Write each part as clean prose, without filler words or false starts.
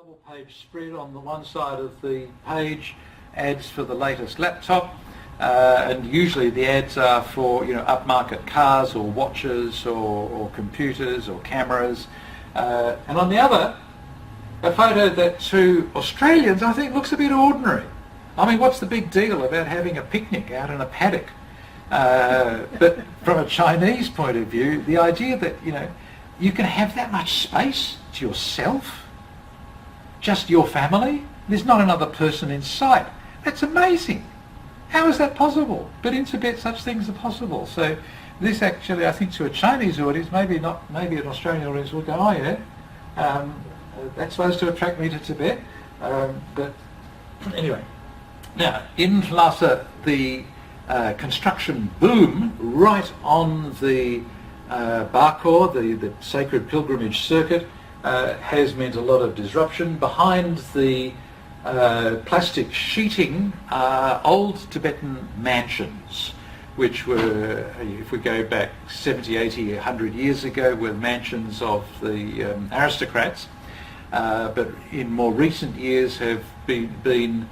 Double page spread on the one side of the page, ads for the latest laptop, and usually the ads are for upmarket cars or watches or computers or cameras, and on the other a photo that to Australians I think looks a bit ordinary. I mean, what's the big deal about having a picnic out in a paddock? But from a Chinese point of view, the idea that you can have that much space to yourself, just your family, there's not another person in sight. That's amazing. How is that possible? But in Tibet such things are possible. So this actually, I think, to a Chinese audience, maybe an Australian audience will go, oh yeah, that's supposed to attract me to Tibet. But anyway, now in Lhasa, the construction boom right on the Bakor, the sacred pilgrimage circuit, has meant a lot of disruption. Behind the plastic sheeting are old Tibetan mansions, which were, if we go back 70, 80, 100 years ago, were mansions of the aristocrats, but in more recent years have been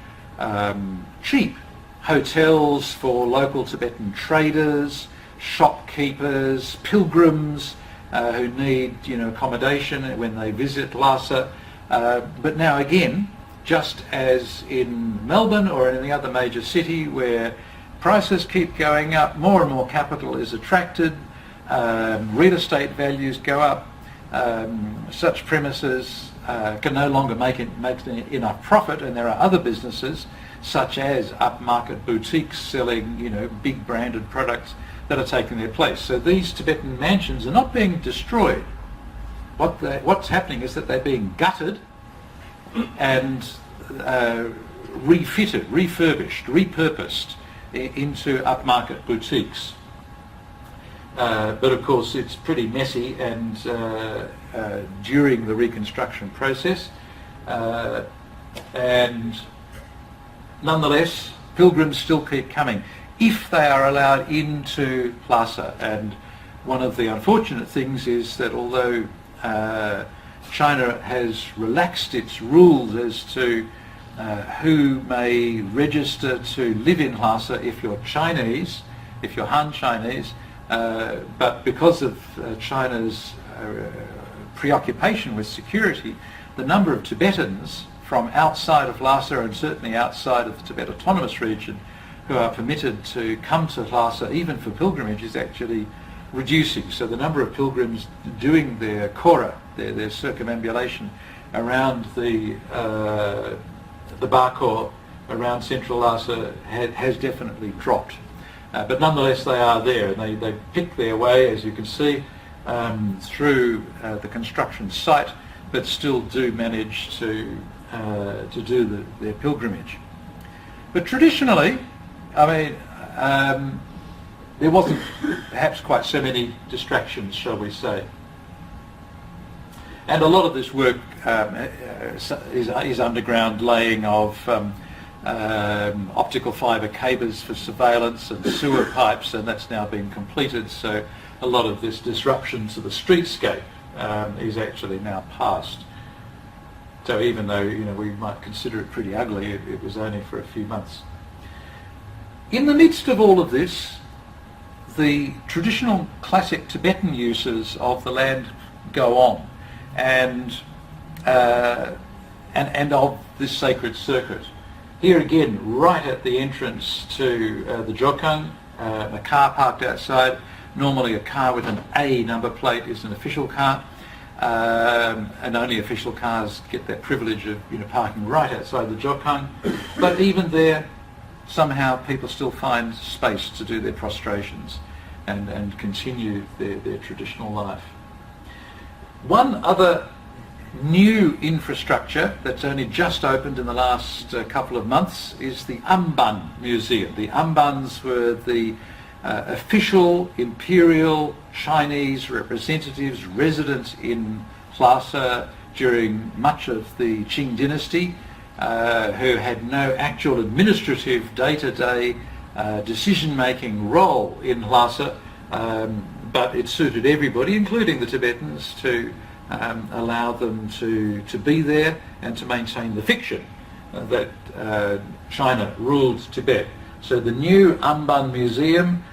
cheap hotels for local Tibetan traders, shopkeepers, pilgrims who need accommodation when they visit Lhasa. But now again, just as in Melbourne or in any other major city where prices keep going up, more and more capital is attracted, real estate values go up, such premises can no longer make enough profit, and there are other businesses such as upmarket boutiques selling big branded products that are taking their place. So these Tibetan mansions are not being destroyed. What's happening is that they're being gutted and refitted, refurbished, repurposed into upmarket boutiques. But of course it's pretty messy, and during the reconstruction process, and nonetheless pilgrims still keep coming if they are allowed into Lhasa. And one of the unfortunate things is that although China has relaxed its rules as to who may register to live in Lhasa if you're Chinese, if you're Han Chinese, but because of China's preoccupation with security, the number of Tibetans from outside of Lhasa, and certainly outside of the Tibet Autonomous Region, who are permitted to come to Lhasa even for pilgrimage is actually reducing. So the number of pilgrims doing their kora, their circumambulation around the Bakor, around central Lhasa, has definitely dropped. But nonetheless they are there, and they pick their way, as you can see, through the construction site, but still do manage to do their pilgrimage. But traditionally, I mean, there wasn't perhaps quite so many distractions, shall we say. And a lot of this work is underground laying of optical fibre cables for surveillance and sewer pipes, and that's now been completed. So a lot of this disruption to the streetscape is actually now past. So even though we might consider it pretty ugly, it was only for a few months. In the midst of all of this, the traditional classic Tibetan uses of the land go on, and of this sacred circuit. Here again, right at the entrance to the Jokang, a car parked outside. Normally a car with an A number plate is an official car, and only official cars get that privilege of parking right outside the Jokang. But even there, somehow people still find space to do their prostrations and continue their traditional life. One other new infrastructure that's only just opened in the last couple of months is the Amban Museum. The Ambans were the official imperial Chinese representatives resident in Lhasa during much of the Qing dynasty, who had no actual administrative day-to-day decision-making role in Lhasa, but it suited everybody, including the Tibetans, to allow them to be there and to maintain the fiction that China ruled Tibet. So the new Amban Museum,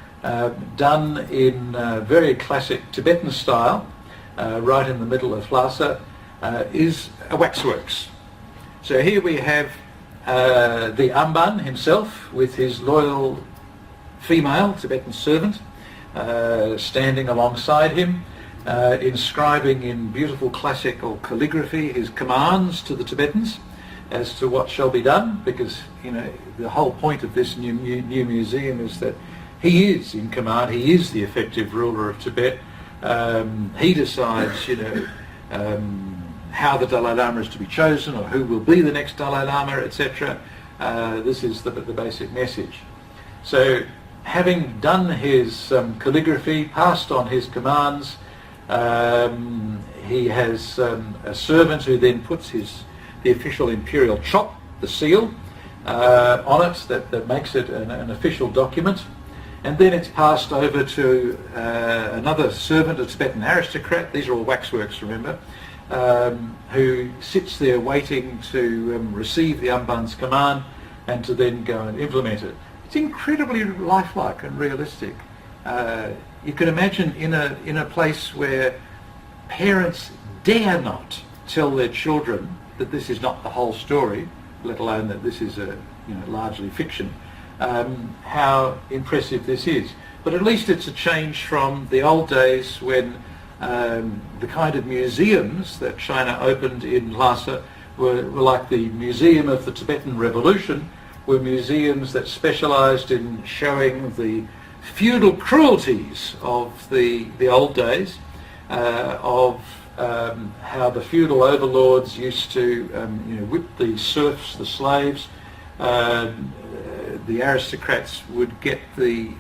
done in very classic Tibetan style, right in the middle of Lhasa, is a waxworks. So here we have the Amban himself with his loyal female Tibetan servant standing alongside him, inscribing in beautiful classical calligraphy his commands to the Tibetans as to what shall be done, because the whole point of this new museum is that he is in command, he is the effective ruler of Tibet. He decides how the Dalai Lama is to be chosen, or who will be the next Dalai Lama, etc. This is the basic message. So having done his calligraphy, passed on his commands, he has a servant who then puts the official imperial chop, the seal, on it that makes it an official document. And then it's passed over to another servant, a Tibetan aristocrat, these are all waxworks, remember, who sits there waiting to receive the Amban's command and to then go and implement it. It's incredibly lifelike and realistic. You can imagine in a place where parents dare not tell their children that this is not the whole story, let alone that this is largely fiction, how impressive this is. But at least it's a change from the old days when the kind of museums that China opened in Lhasa were like the Museum of the Tibetan Revolution, were museums that specialised in showing the feudal cruelties of the old days, of how the feudal overlords used to whip the serfs, the slaves. The aristocrats would get the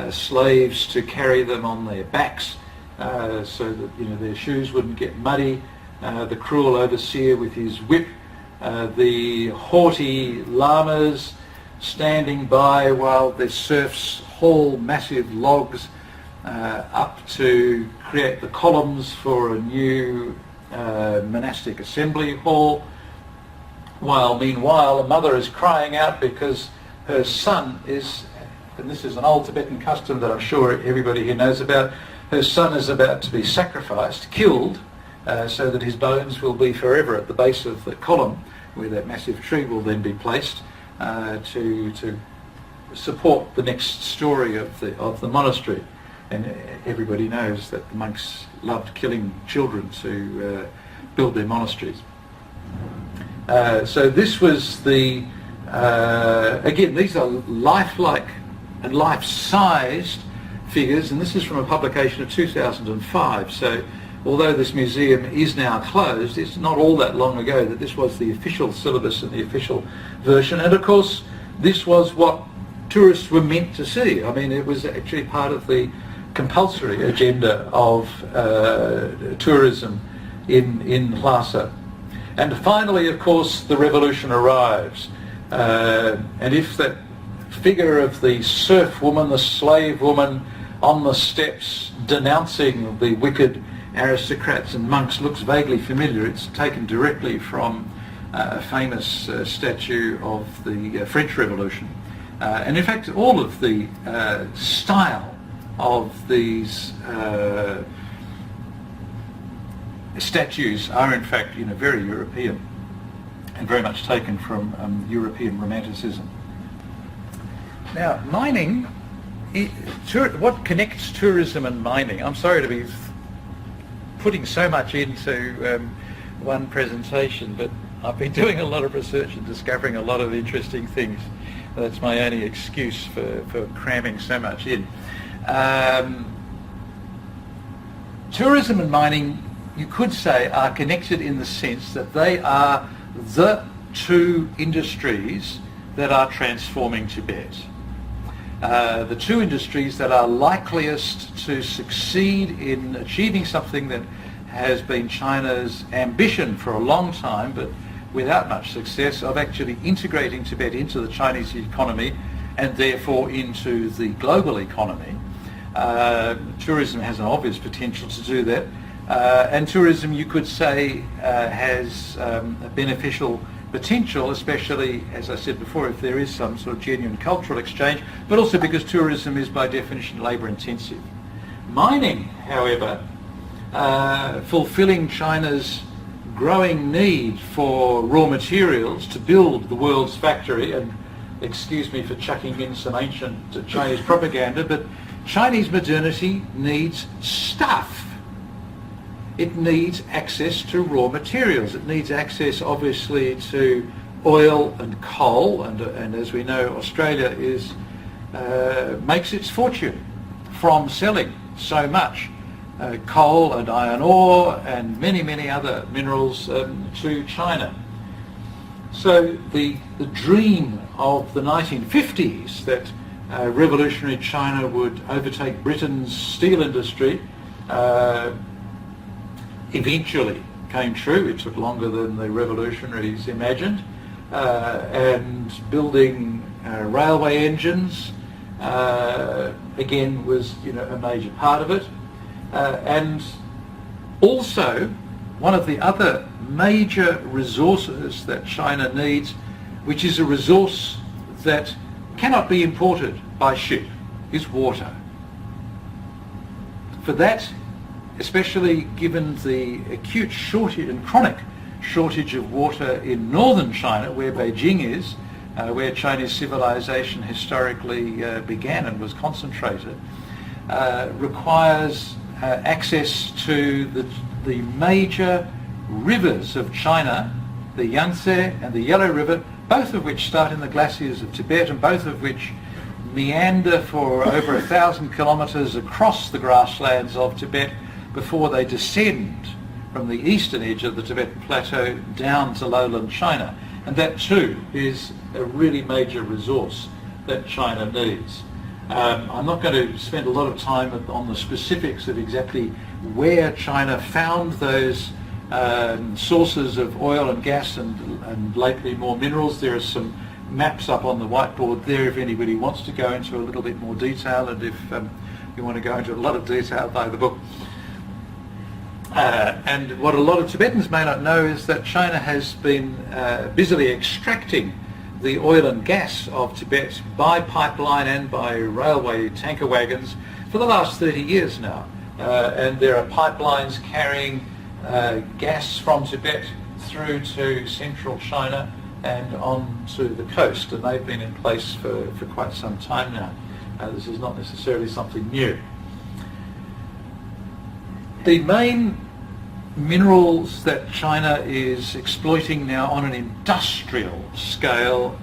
slaves to carry them on their backs so that their shoes wouldn't get muddy. The cruel overseer with his whip, the haughty lamas standing by while the serfs haul massive logs up to create the columns for a new monastic assembly hall, while meanwhile a mother is crying out because her son is, and this is an old Tibetan custom that I'm sure everybody here knows about, her son is about to be sacrificed, killed, so that his bones will be forever at the base of the column where that massive tree will then be placed to support the next story of the monastery. And everybody knows that the monks loved killing children to build their monasteries. So this was the, again, these are lifelike and life-sized figures, and this is from a publication of 2005. So although this museum is now closed, it's not all that long ago that this was the official syllabus and the official version. And of course, this was what tourists were meant to see. I mean, it was actually part of the compulsory agenda of tourism in Lhasa. And finally, of course, the revolution arrives. And if that figure of the serf woman, the slave woman on the steps denouncing the wicked aristocrats and monks looks vaguely familiar, it's taken directly from a famous statue of the French Revolution. And in fact, all of the style of these statues are in fact very European and very much taken from European Romanticism. Now, mining, what connects tourism and mining? I'm sorry to be putting so much into one presentation, but I've been doing a lot of research and discovering a lot of interesting things. That's my only excuse for cramming so much in. Tourism and mining, you could say, are connected in the sense that they are the two industries that are transforming Tibet. The two industries that are likeliest to succeed in achieving something that has been China's ambition for a long time, but without much success, of actually integrating Tibet into the Chinese economy and therefore into the global economy. Tourism has an obvious potential to do that. And tourism, you could say, has a beneficial potential, especially, as I said before, if there is some sort of genuine cultural exchange, but also because tourism is by definition labour intensive. Mining, however, fulfilling China's growing need for raw materials to build the world's factory, and excuse me for chucking in some ancient Chinese propaganda, but Chinese modernity needs stuff. It needs access to raw materials. It needs access, obviously, to oil and coal, and as we know, Australia makes its fortune from selling so much coal and iron ore and many other minerals to China. So the dream of the 1950s that revolutionary China would overtake Britain's steel industry eventually came true. It took longer than the revolutionaries imagined, and building railway engines again was a major part of it. And also, one of the other major resources that China needs, which is a resource that cannot be imported by ship, is water. For that, especially given the acute shortage and chronic shortage of water in northern China, where Beijing is, where Chinese civilization historically began and was concentrated, requires access to the major rivers of China, the Yangtze and the Yellow River, both of which start in the glaciers of Tibet and both of which meander for over 1,000 kilometres across the grasslands of Tibet before they descend from the eastern edge of the Tibetan plateau down to lowland China. And that too is a really major resource that China needs. I'm not going to spend a lot of time on the specifics of exactly where China found those sources of oil and gas and lately more minerals. There are some maps up on the whiteboard there if anybody wants to go into a little bit more detail, and if you want to go into a lot of detail, buy the book. And what a lot of Tibetans may not know is that China has been busily extracting the oil and gas of Tibet by pipeline and by railway tanker wagons for the last 30 years now. And there are pipelines carrying gas from Tibet through to central China and on to the coast, and they've been in place for quite some time now. This is not necessarily something new. The main minerals that China is exploiting now on an industrial scale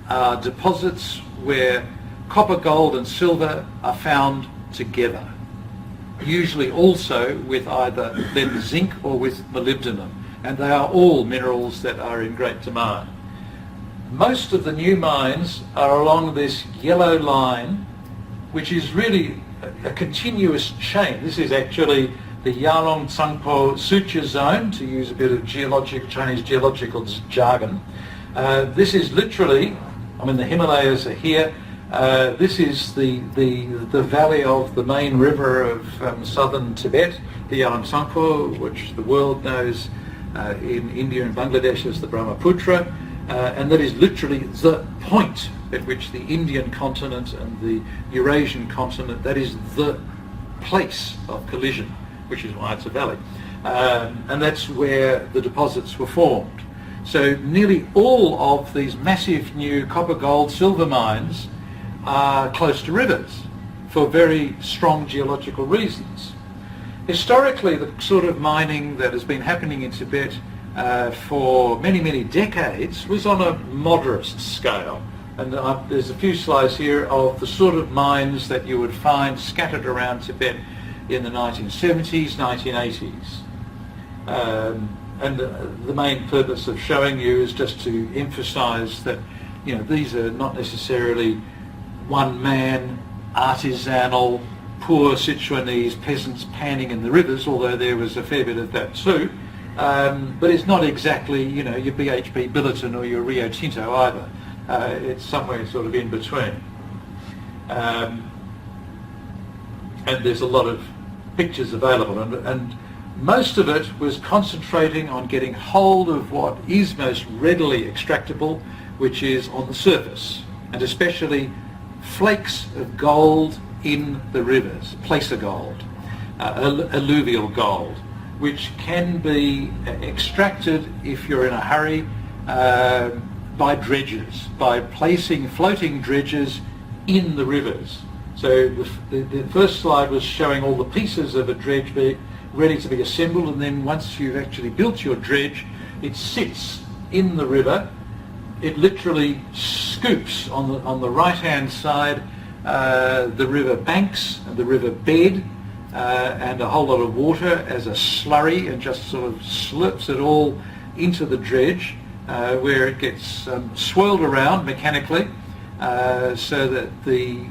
are deposits where copper, gold and silver are found together, usually also with either lead zinc or with molybdenum, and they are all minerals that are in great demand. Most of the new mines are along this yellow line, which is really a continuous chain. This is actually the Yalong Tsangpo Suture Zone, to use a bit of Chinese geological jargon. This is literally, the Himalayas are here. This is the valley of the main river of southern Tibet, the Yalong Tsangpo, which the world knows in India and Bangladesh as the Brahmaputra, and that is literally the point at which the Indian continent and the Eurasian continent, that is the place of collision, which is why it's a valley. And that's where the deposits were formed. So nearly all of these massive new copper, gold, silver mines are close to rivers for very strong geological reasons. Historically, the sort of mining that has been happening in Tibet for many decades was on a moderate scale. And there's a few slides here of the sort of mines that you would find scattered around Tibet in the 1970s, 1980s. And the main purpose of showing you is just to emphasize that these are not necessarily one-man, artisanal, poor Sichuanese peasants panning in the rivers, although there was a fair bit of that too. But it's not exactly, your BHP Billiton or your Rio Tinto either. It's somewhere sort of in between. And there's a lot of pictures available. And most of it was concentrating on getting hold of what is most readily extractable, which is on the surface, and especially flakes of gold in the rivers, placer gold, alluvial gold, which can be extracted if you're in a hurry by dredgers, by placing floating dredgers in the rivers. So the first slide was showing all the pieces of a dredge being ready to be assembled, and then once you've actually built your dredge, it sits in the river. It literally scoops on the right-hand side the river banks and the river bed and a whole lot of water as a slurry, and just sort of slurps it all into the dredge where it gets swirled around mechanically so that the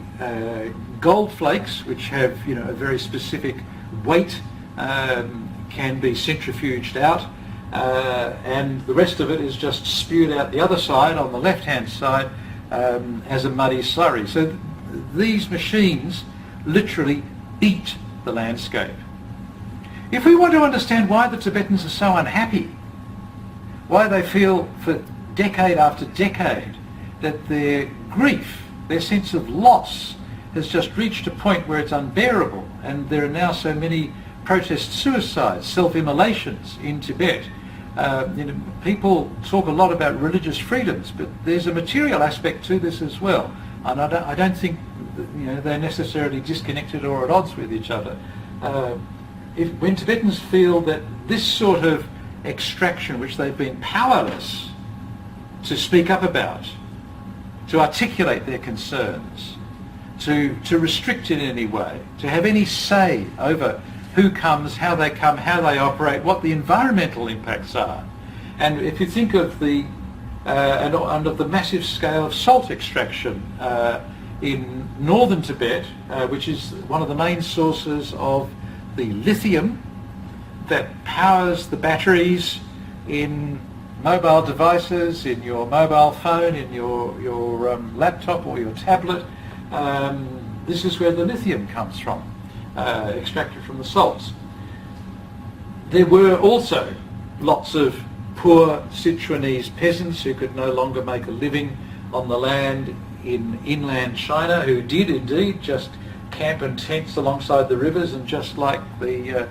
gold flakes, which have a very specific weight, can be centrifuged out, and the rest of it is just spewed out the other side on the left-hand side as a muddy slurry. So these machines literally eat the landscape. If we want to understand why the Tibetans are so unhappy, why they feel for decade after decade that their grief, their sense of loss, has just reached a point where it's unbearable, and there are now so many protest suicides, self-immolations in Tibet. People talk a lot about religious freedoms, but there's a material aspect to this as well, and I don't think they're necessarily disconnected or at odds with each other. When Tibetans feel that this sort of extraction, which they've been powerless to speak up about, to articulate their concerns, to restrict in any way, to have any say over who comes, how they operate, what the environmental impacts are. And if you think of the and of the massive scale of salt extraction in northern Tibet, which is one of the main sources of the lithium that powers the batteries in mobile devices, in your mobile phone, in your laptop or your tablet. This is where the lithium comes from, extracted from the salts. There were also lots of poor Sichuanese peasants who could no longer make a living on the land in inland China, who did indeed just camp in tents alongside the rivers, and just like the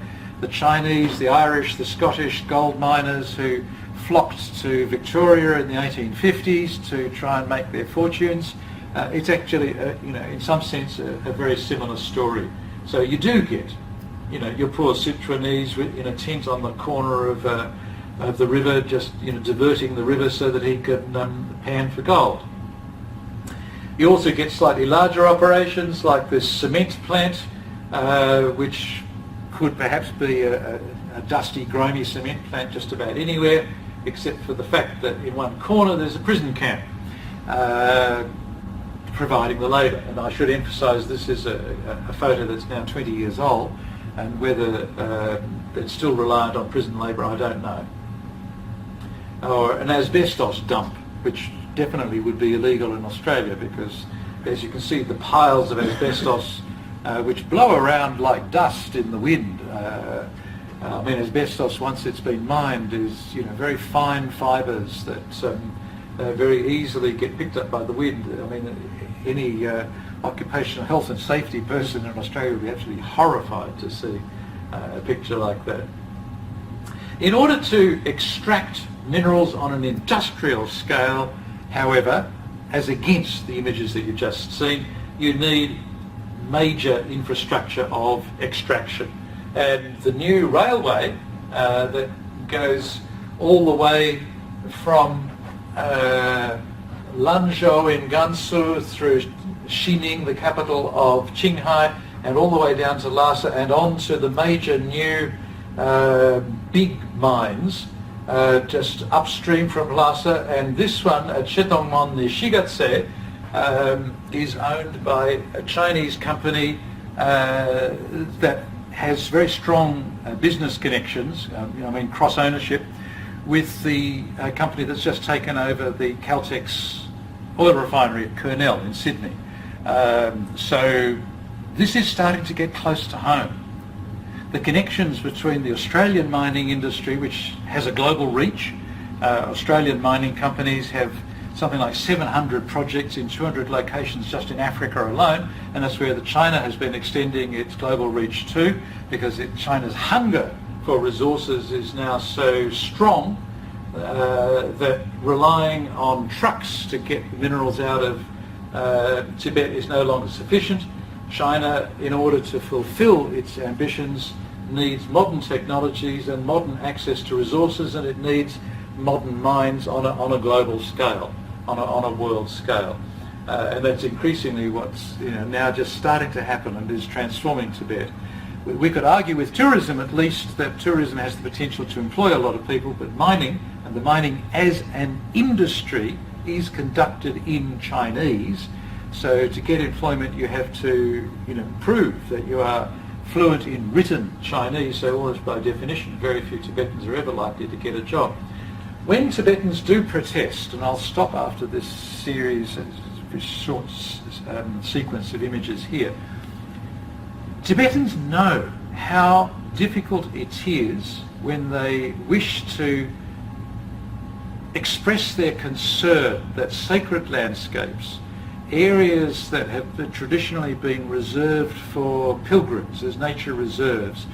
Chinese, the Irish, the Scottish gold miners who flocked to Victoria in the 1850s to try and make their fortunes, it's actually, in some sense, a very similar story. So you do get, your poor Sichuanese in a tent on the corner of the river, just diverting the river so that he could pan for gold. You also get slightly larger operations like this cement plant, which could perhaps be a dusty, grimy cement plant just about anywhere, except for the fact that in one corner there's a prison camp providing the labour. And I should emphasise this is a photo that's now 20 years old, and whether it's still reliant on prison labour, I don't know. Or an asbestos dump, which definitely would be illegal in Australia, because as you can see, the piles of asbestos which blow around like dust in the wind. Asbestos, once it's been mined, is very fine fibres that very easily get picked up by the wind. Any occupational health and safety person in Australia would be absolutely horrified to see a picture like that. In order to extract minerals on an industrial scale, however, as against the images that you've just seen, you need major infrastructure of extraction. And the new railway that goes all the way from Lanzhou in Gansu through Xining, the capital of Qinghai, and all the way down to Lhasa and on to the major new big mines just upstream from Lhasa. And this one at Shetongmon, the Shigatse, is owned by a Chinese company that has very strong business connections, cross ownership, with the company that's just taken over the Caltex oil refinery at Kurnell in Sydney. So this is starting to get close to home. the connections between the Australian mining industry, which has a global reach. Australian mining companies have something like 700 projects in 200 locations just in Africa alone, and that's where China has been extending its global reach to, because China's hunger for resources is now so strong that relying on trucks to get minerals out of Tibet is no longer sufficient. China, in order to fulfill its ambitions, needs modern technologies and modern access to resources, and it needs modern mines on a global scale, on a world scale. And that's increasingly what's now just starting to happen and is transforming Tibet. We could argue with tourism at least that tourism has the potential to employ a lot of people, but mining, and the mining as an industry, is conducted in Chinese. So to get employment you have to prove that you are fluent in written Chinese, so almost by definition very few Tibetans are ever likely to get a job. When Tibetans do protest, and I'll stop after this series, this short sequence of images here, Tibetans know how difficult it is when they wish to express their concern that sacred landscapes, areas that have traditionally been reserved for pilgrims as nature reserves,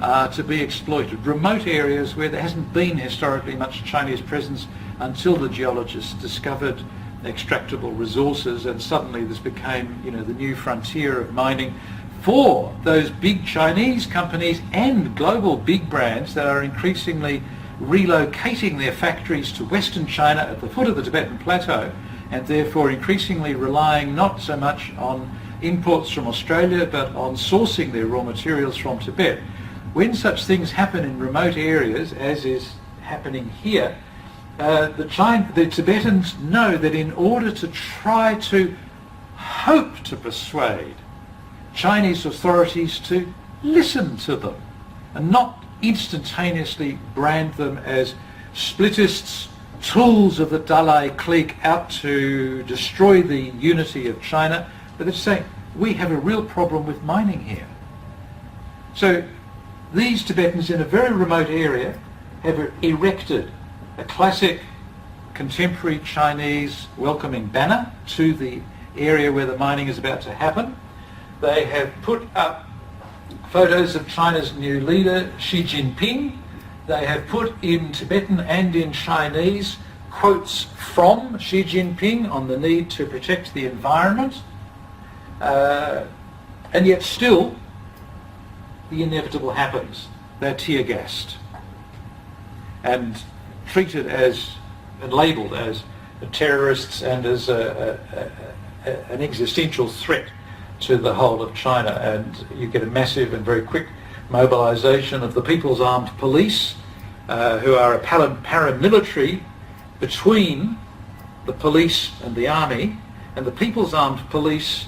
are to be exploited. Remote areas where there hasn't been historically much Chinese presence until the geologists discovered extractable resources, and suddenly this became the new frontier of mining for those big Chinese companies and global big brands that are increasingly relocating their factories to Western China at the foot of the Tibetan Plateau, and therefore increasingly relying not so much on imports from Australia but on sourcing their raw materials from Tibet. When such things happen in remote areas, as is happening here, the Tibetans know that in order to try to hope to persuade Chinese authorities to listen to them and not instantaneously brand them as splitists, tools of the Dalai clique out to destroy the unity of China, but they're saying, we have a real problem with mining here. So these Tibetans in a very remote area have erected a classic contemporary Chinese welcoming banner to the area where the mining is about to happen. They have put up photos of China's new leader, Xi Jinping. They have put in Tibetan and in Chinese quotes from Xi Jinping on the need to protect the environment. And yet still, the inevitable happens. They're tear-gassed and treated as, and labelled as terrorists and as an existential threat to the whole of China. And you get a massive and very quick mobilisation of the People's Armed Police, who are a paramilitary between the police and the army, and the People's Armed Police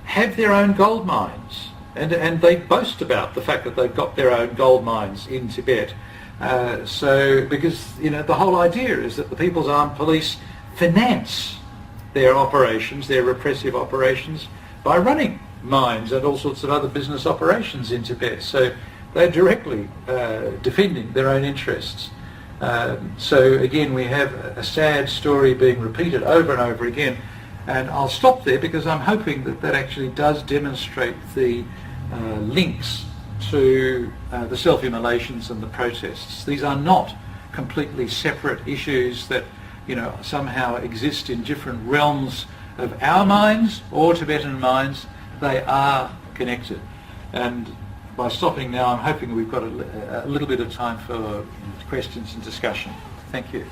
have their own gold mines, and they boast about the fact that they've got their own gold mines in Tibet. Because the whole idea is that the People's Armed Police finance their operations, their repressive operations, by running mines and all sorts of other business operations in Tibet. So they're directly defending their own interests. So again, we have a sad story being repeated over and over again, and I'll stop there because I'm hoping that that actually does demonstrate the links to the self-immolations and the protests. These are not completely separate issues that somehow exist in different realms of our minds or Tibetan minds. They are connected. And by stopping now, I'm hoping we've got a little bit of time for questions and discussion. Thank you.